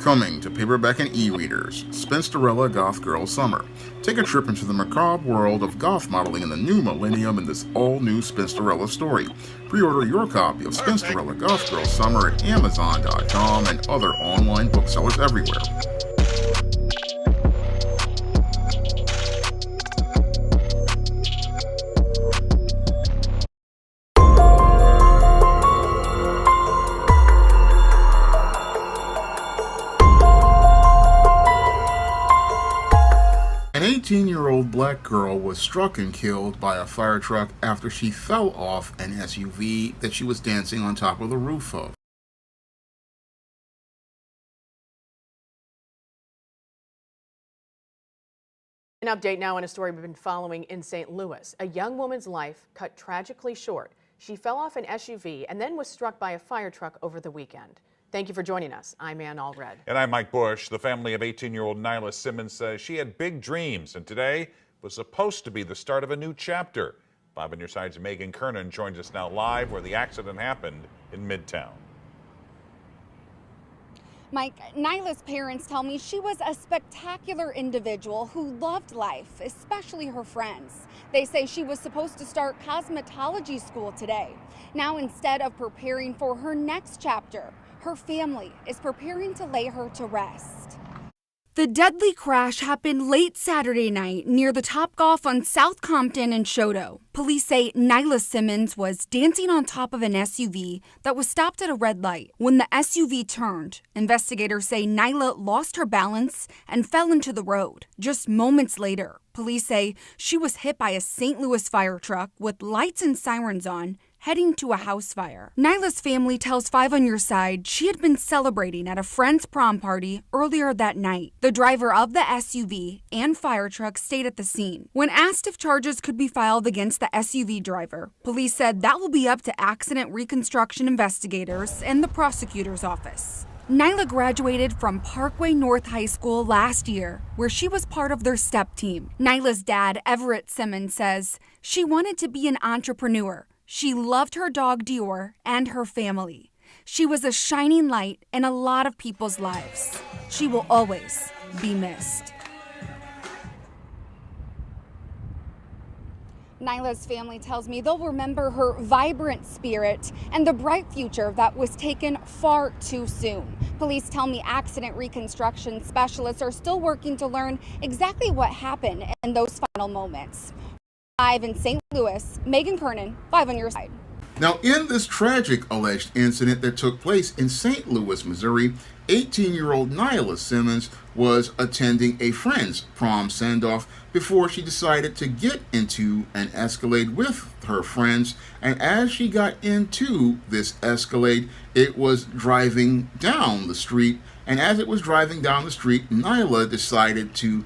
Coming to paperback and e-readers, Spinsterella Goth Girl Summer. Take a trip into the macabre world of goth modeling in the new millennium in this all-new Spinsterella story. Pre-order your copy of Spinsterella Goth Girl Summer at Amazon.com and other online booksellers everywhere. An 18-year-old black girl was struck and killed by a fire truck after she fell off an SUV that she was dancing on top of the roof of. An update now on a story we've been following in St. Louis. A young woman's life cut tragically short. She fell off an SUV and then was struck by a fire truck over the weekend. Thank you for joining us. I'm Ann Allred. And I'm Mike Bush. The family of 18-year-old Nyla Simmons says she had big dreams, and today was supposed to be the start of a new chapter. 5 on your side's Megan Kernan joins us now live where the accident happened in Midtown. Mike, Nyla's parents tell me she was a spectacular individual who loved life, especially her friends. They say she was supposed to start cosmetology school today. Now, instead of preparing for her next chapter, her family is preparing to lay her to rest. The deadly crash happened late Saturday night near the Topgolf on South Compton and Choteau. Police say Nyla Simmons was dancing on top of an SUV that was stopped at a red light. When the SUV turned, investigators say Nyla lost her balance and fell into the road. Just moments later, police say she was hit by a St. Louis fire truck with lights and sirens on, heading to a house fire. Nyla's family tells 5 on your side she had been celebrating at a friend's prom party earlier that night. The driver of the SUV and fire truck stayed at the scene. When asked if charges could be filed against the SUV driver, police said that will be up to accident reconstruction investigators and the prosecutor's office. Nyla graduated from Parkway North High School last year, where she was part of their step team. Nyla's dad, Everett Simmons, says she wanted to be an entrepreneur. She loved her dog Dior and her family. She was a shining light in a lot of people's lives. She will always be missed. Nyla's family tells me they'll remember her vibrant spirit and the bright future that was taken far too soon. Police tell me accident reconstruction specialists are still working to learn exactly what happened in those final moments. Live in St. Louis, Megan Kernan, 5 on your side. Now, in this tragic alleged incident that took place in St. Louis, Missouri, 18-year-old Nyla Simmons was attending a friend's prom send-off before she decided to get into an Escalade with her friends. And as she got into this Escalade, it was driving down the street. And as it was driving down the street, Nyla decided to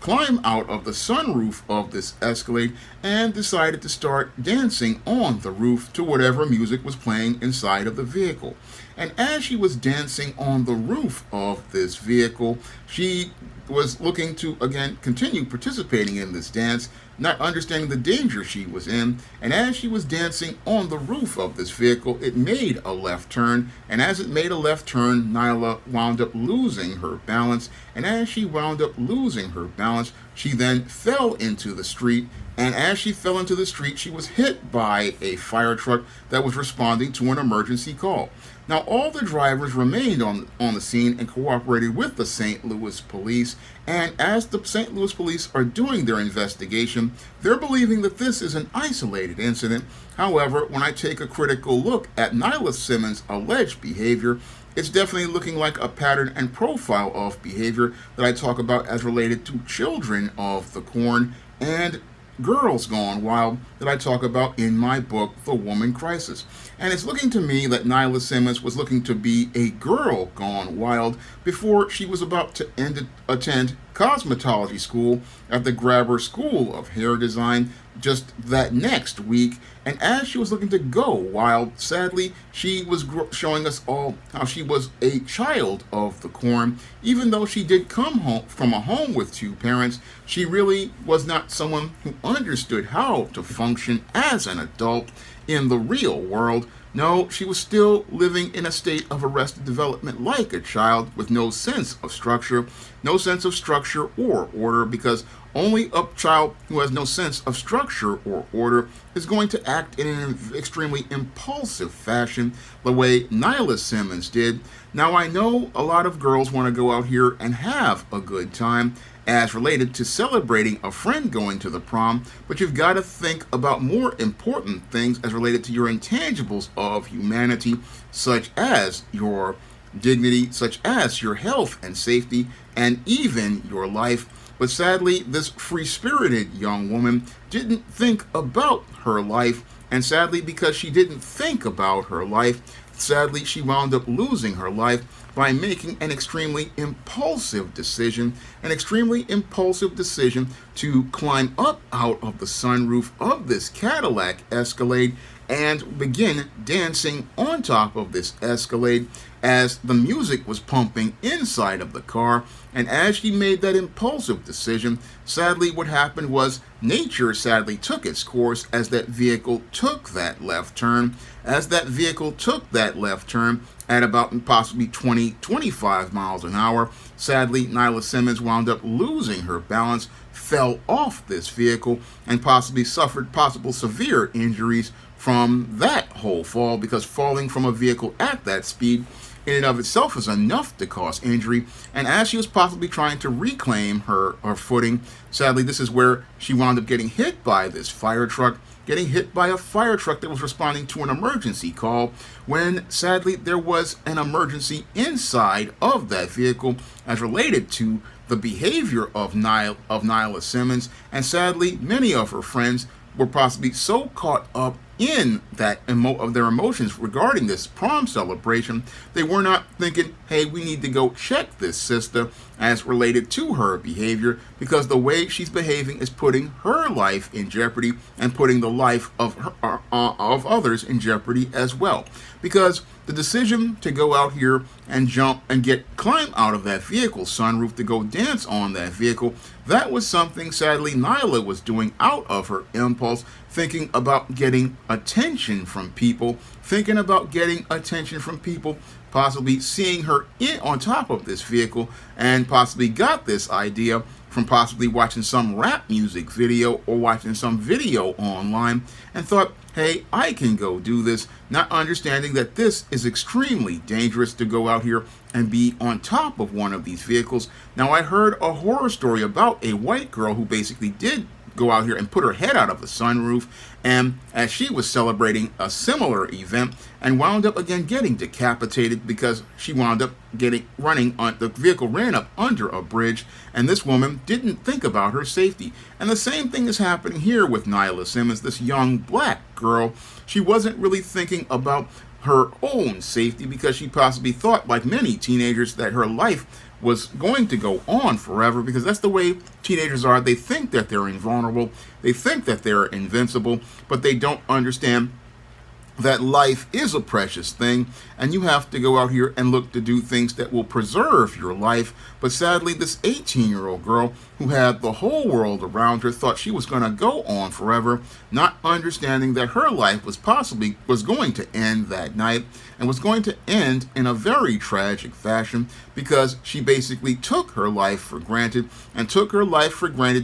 climb out of the sunroof of this Escalade and decided to start dancing on the roof to whatever music was playing inside of the vehicle. And as she was dancing on the roof of this vehicle, she was looking to, again, continue participating in this dance, not understanding the danger she was in. And as she was dancing on the roof of this vehicle, it made a left turn. And as it made a left turn, Nyla wound up losing her balance. And as she wound up losing her balance, she then fell into the street. And as she fell into the street, she was hit by a fire truck that was responding to an emergency call. Now, all the drivers remained on the scene and cooperated with the St. Louis police. And as the St. Louis police are doing their investigation, they're believing that this is an isolated incident. However, when I take a critical look at Nyla Simmons' alleged behavior, it's definitely looking like a pattern and profile of behavior that I talk about as related to children of the corn and girls gone wild that I talk about in my book, The Woman Crisis. And it's looking to me that Nyla Simmons was looking to be a girl gone wild before she was about to attend cosmetology school at the Grabber School of Hair Design just that next week. And as she was looking to go wild, sadly, she was showing us all how she was a child of the corn. Even though she did come home from a home with 2 parents, she really was not someone who understood how to function as an adult in the real world. No, she was still living in a state of arrested development like a child with no sense of structure, or order, because only a child who has no sense of structure or order is going to act in an extremely impulsive fashion the way Nyla Simmons did. Now, I know a lot of girls want to go out here and have a good time as related to celebrating a friend going to the prom, but you've got to think about more important things as related to your intangibles of humanity, such as your dignity, such as your health and safety, and even your life. But sadly, this free-spirited young woman didn't think about her life, and sadly, because she didn't think about her life, sadly, she wound up losing her life by making an extremely impulsive decision to climb up out of the sunroof of this Cadillac Escalade and begin dancing on top of this Escalade as the music was pumping inside of the car. And as she made that impulsive decision, sadly what happened was nature sadly took its course as that vehicle took that left turn. As that vehicle took that left turn at about possibly 20-25 miles an hour, sadly Nyla Simmons wound up losing her balance, fell off this vehicle, and possibly suffered possible severe injuries from that whole fall, because falling from a vehicle at that speed in and of itself is enough to cause injury. And as she was possibly trying to reclaim her footing, sadly this is where she wound up getting hit by this fire truck, getting hit by a fire truck that was responding to an emergency call, when sadly there was an emergency inside of that vehicle as related to the behavior of Nyla Simmons. And sadly many of her friends were possibly so caught up in that of their emotions regarding this prom celebration, they were not thinking, hey, we need to go check this sister as related to her behavior, because the way she's behaving is putting her life in jeopardy and putting the life of others in jeopardy as well. Because the decision to go out here and jump and climb out of that vehicle sunroof to go dance on that vehicle, that was something sadly Nyla was doing out of her impulse, thinking about getting attention from people, possibly seeing her on top of this vehicle, and possibly got this idea from possibly watching some rap music video or watching some video online, and thought, hey, I can go do this, not understanding that this is extremely dangerous to go out here and be on top of one of these vehicles. Now, I heard a horror story about a white girl who basically did go out here and put her head out of the sunroof, and as she was celebrating a similar event, and wound up again getting decapitated because she wound up the vehicle ran up under a bridge, and this woman didn't think about her safety. And the same thing is happening here with Nyla Simmons, this young black girl. She wasn't really thinking about her own safety because she possibly thought, like many teenagers, that her life was going to go on forever, because that's the way teenagers are. They think that they're invulnerable, they think that they're invincible, but they don't understand that life is a precious thing, and you have to go out here and look to do things that will preserve your life. But sadly, this 18-year-old girl who had the whole world around her thought she was going to go on forever, not understanding that her life was going to end that night, and was going to end in a very tragic fashion, because she basically took her life for granted,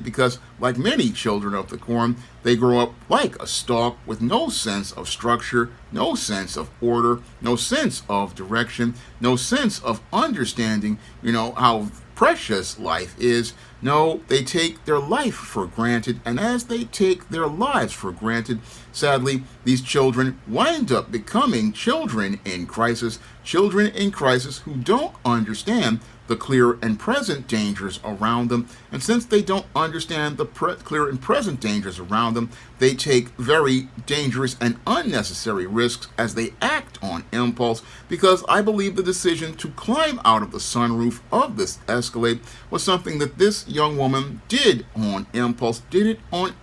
because, like many children of the corn, they grow up like a stalk with no sense of structure, no sense of order, no sense of direction, no sense of understanding, how precious life is. No, they take their life for granted, and as they take their lives for granted, sadly, these children wind up becoming children in crisis who don't understand the clear and present dangers around them. And since they don't understand the clear and present dangers around them, they take very dangerous and unnecessary risks as they act on impulse, because I believe the decision to climb out of the sunroof of this Escalade was something that this young woman did it on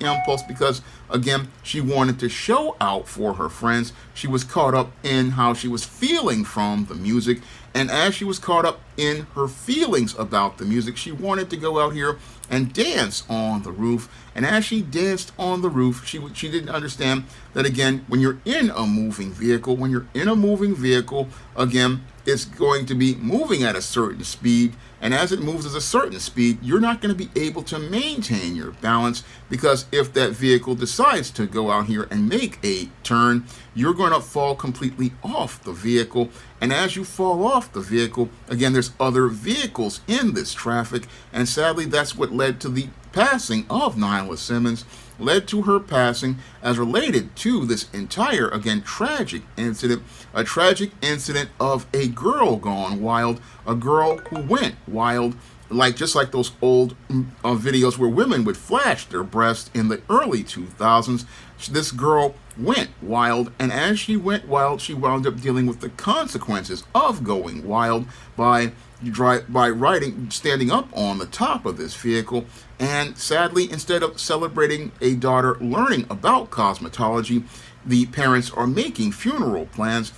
impulse because, again, she wanted to show out for her friends. She was caught up in how she was feeling from the music, and as she was caught up in her feelings about the music, she wanted to go out here and dance on the roof. And as she danced on the roof, she didn't understand that, again, when you're in a moving vehicle, again, it's going to be moving at a certain speed. And as it moves at a certain speed, you're not going to be able to maintain your balance, because if that vehicle decides to go out here and make a turn, you're going to fall completely off the vehicle. And as you fall off the vehicle, again, there's other vehicles in this traffic. And sadly, that's what led to the passing of Nyla Simmons, led to her passing as related to this entire, again, tragic incident, a tragic incident of a girl gone wild, a girl who went wild, just like those old videos where women would flash their breasts in the early 2000s. This girl went wild, and as she went wild, she wound up dealing with the consequences of going wild by standing up on the top of this vehicle. And sadly, instead of celebrating a daughter learning about cosmetology, the parents are making funeral plans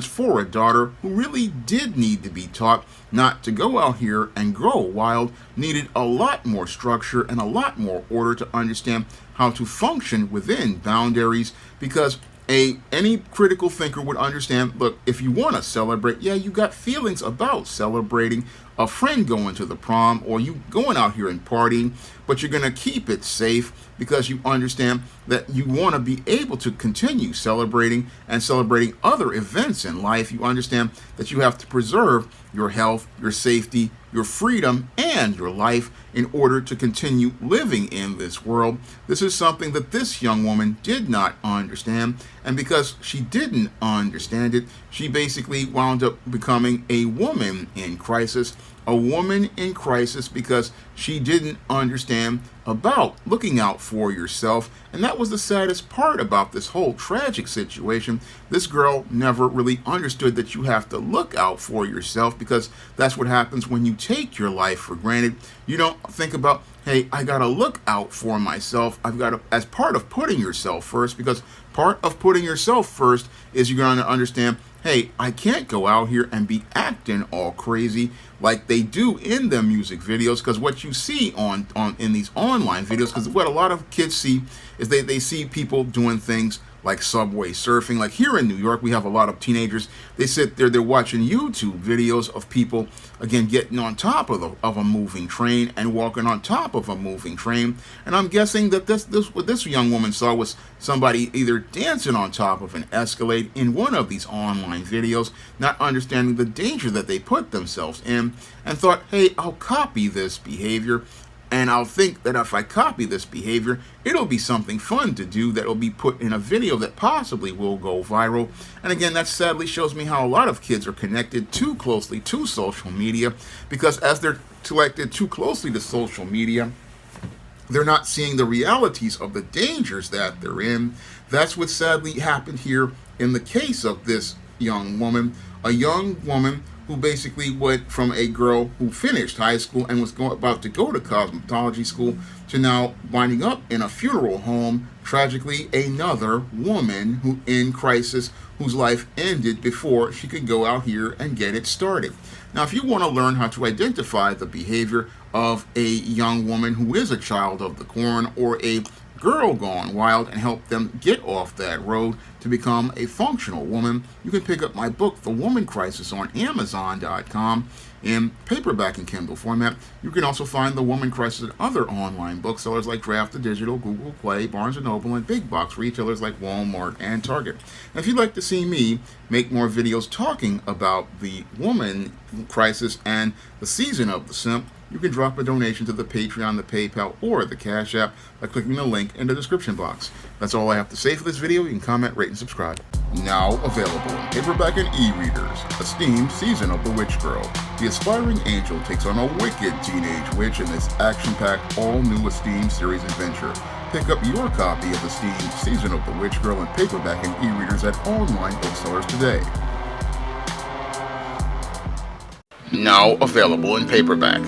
for a daughter who really did need to be taught not to go out here and grow wild, needed a lot more structure and a lot more order to understand how to function within boundaries, because any critical thinker would understand, look, if you want to celebrate, yeah, you got feelings about celebrating a friend going to the prom or you going out here and partying, but you're going to keep it safe because you understand that you want to be able to continue celebrating and celebrating other events in life. You understand that you have to preserve your health, your safety, your freedom, and your life in order to continue living in this world. This is something that this young woman did not understand, and because she didn't understand it, she basically wound up becoming a woman in crisis. A woman in crisis because she didn't understand about looking out for yourself. And that was the saddest part about this whole tragic situation. This girl never really understood that you have to look out for yourself, because that's what happens when you take your life for granted. You don't think about, hey, I gotta look out for myself. I've got to, as part of putting yourself first, because part of putting yourself first is you're going to understand, hey, I can't go out here and be acting all crazy like they do in the music videos, because what you see in these online videos, because what a lot of kids see is they see people doing things like subway surfing. Like here in New York, we have a lot of teenagers. They sit there, they're watching YouTube videos of people, again, getting on top of a moving train and walking on top of a moving train. And I'm guessing that what this young woman saw was somebody either dancing on top of an Escalade in one of these online videos, not understanding the danger that they put themselves in, and thought, hey, I'll copy this behavior. And I'll think that if I copy this behavior, it'll be something fun to do that will be put in a video that possibly will go viral. And again, that sadly shows me how a lot of kids are connected too closely to social media, because as they're connected too closely to social media, they're not seeing the realities of the dangers that they're in. That's what sadly happened here in the case of this young woman, a young woman who basically went from a girl who finished high school and was about to go to cosmetology school to now winding up in a funeral home. Tragically, another woman who in crisis, whose life ended before she could go out here and get it started. Now, if you want to learn how to identify the behavior of a young woman who is a child of the corn or a girl gone wild and help them get off that road to become a functional woman, you can pick up my book, The Woman Crisis, on Amazon.com in paperback and Kindle format. You can also find The Woman Crisis at other online booksellers like Draft the Digital, Google Play, Barnes & Noble, and big box retailers like Walmart and Target. And if you'd like to see me make more videos talking about the woman crisis and the season of the simp, you can drop a donation to the Patreon, the PayPal, or the Cash App by clicking the link in the description box. That's all I have to say for this video. You can comment, rate, and subscribe. Now available in paperback and e-readers, Esteemed Season of the Witch Girl. The aspiring angel takes on a wicked teenage witch in this action-packed, all-new Esteemed series adventure. Pick up your copy of Esteemed Season of the Witch Girl in paperback and e-readers at online booksellers today. Now available in paperback.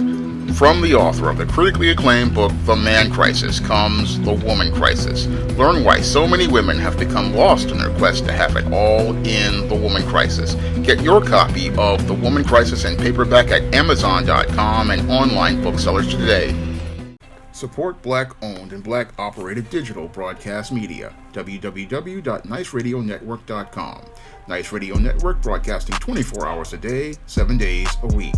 From the author of the critically acclaimed book, The Man Crisis, comes The Woman Crisis. Learn why so many women have become lost in their quest to have it all in The Woman Crisis. Get your copy of The Woman Crisis in paperback at Amazon.com and online booksellers today. Support Black-owned and Black-operated digital broadcast media. www.niceradionetwork.com. Nice Radio Network, broadcasting 24 hours a day, 7 days a week.